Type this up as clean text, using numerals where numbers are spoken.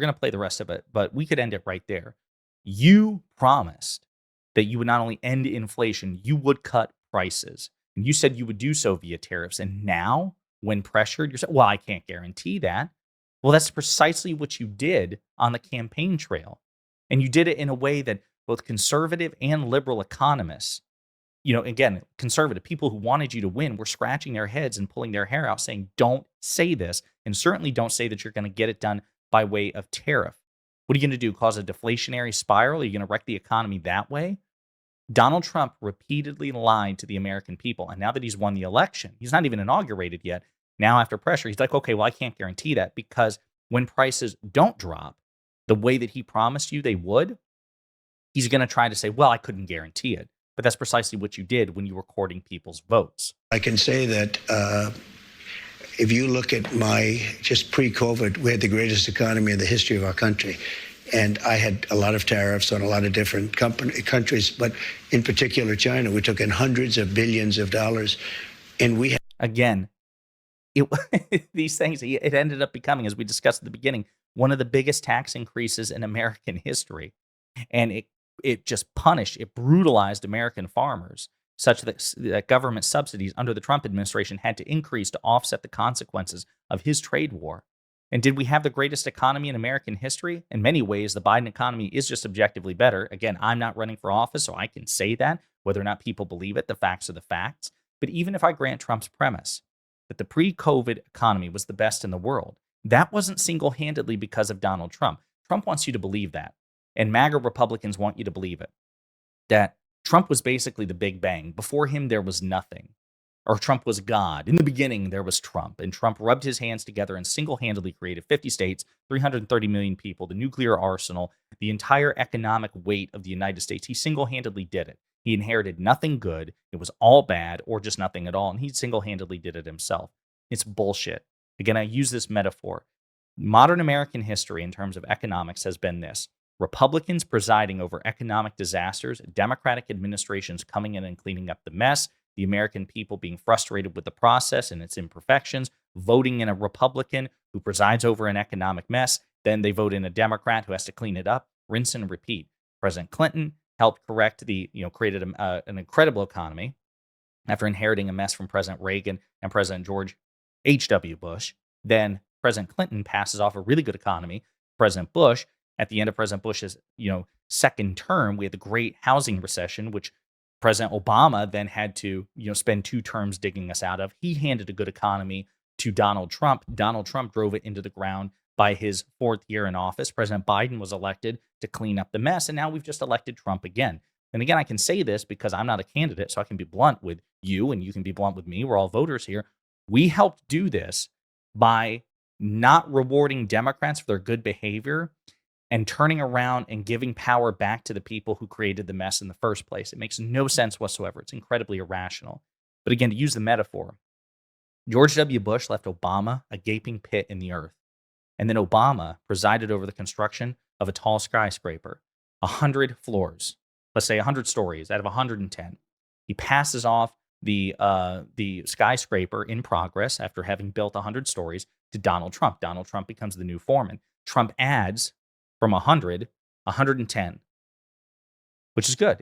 going to play the rest of it, but we could end it right there. You promised that you would not only end inflation, you would cut prices. And you said you would do so via tariffs. And now, when pressured, you're saying, well, I can't guarantee that. Well, that's precisely what you did on the campaign trail. And you did it in a way that both conservative and liberal economists, again, conservative people who wanted you to win were scratching their heads and pulling their hair out saying, don't say this. And certainly don't say that you're going to get it done by way of tariff. What are you going to do? Cause a deflationary spiral? Are you going to wreck the economy that way? Donald Trump repeatedly lied to the American people. And now that he's won the election, he's not even inaugurated yet. Now, after pressure, he's like, okay, well, I can't guarantee that because when prices don't drop the way that he promised you they would, he's going to try to say, well, I couldn't guarantee it. But that's precisely what you did when you were courting people's votes. I can say that if you look at just pre-COVID, we had the greatest economy in the history of our country. And I had a lot of tariffs on a lot of different countries, but in particular China. We took in hundreds of billions of dollars. And we had Again, these things, it ended up becoming, as we discussed at the beginning, one of the biggest tax increases in American history. And it just punished, it brutalized American farmers, such that government subsidies under the Trump administration had to increase to offset the consequences of his trade war. And did we have the greatest economy in American history? In many ways, the Biden economy is just objectively better. Again, I'm not running for office, so I can say that. Whether or not people believe it, the facts are the facts. But even if I grant Trump's premise that the pre-COVID economy was the best in the world, that wasn't single-handedly because of Donald Trump. Trump wants you to believe that. And MAGA Republicans want you to believe it. That Trump was basically the Big Bang. Before him, there was nothing. Or Trump was God. In the beginning, there was Trump. And Trump rubbed his hands together and single-handedly created 50 states, 330 million people, the nuclear arsenal, the entire economic weight of the United States. He single-handedly did it. He inherited nothing good. It was all bad or just nothing at all. And he single-handedly did it himself. It's bullshit. Again, I use this metaphor. Modern American history in terms of economics has been this. Republicans presiding over economic disasters, Democratic administrations coming in and cleaning up the mess, the American people being frustrated with the process and its imperfections, voting in a Republican who presides over an economic mess, then they vote in a Democrat who has to clean it up, rinse and repeat. President Clinton helped created an incredible economy after inheriting a mess from President Reagan and President George H.W. Bush. Then President Clinton passes off a really good economy. President Bush, at the end of President Bush's, second term, we had the great housing recession, which President Obama then had to, spend 2 terms digging us out of. He handed a good economy to Donald Trump. Donald Trump drove it into the ground by his 4th year in office. President Biden was elected to clean up the mess, and now we've just elected Trump again. And again, I can say this because I'm not a candidate, so I can be blunt with you, and you can be blunt with me. We're all voters here. We helped do this by not rewarding Democrats for their good behavior and turning around and giving power back to the people who created the mess in the first place. It makes no sense whatsoever. It's incredibly irrational. But again, to use the metaphor, George W. Bush left Obama a gaping pit in the earth. And then Obama presided over the construction of a tall skyscraper, 100 floors, let's say 100 stories out of 110. He passes off the skyscraper in progress after having built 100 stories to Donald Trump. Donald Trump becomes the new foreman. Trump adds from 100, 110, which is good.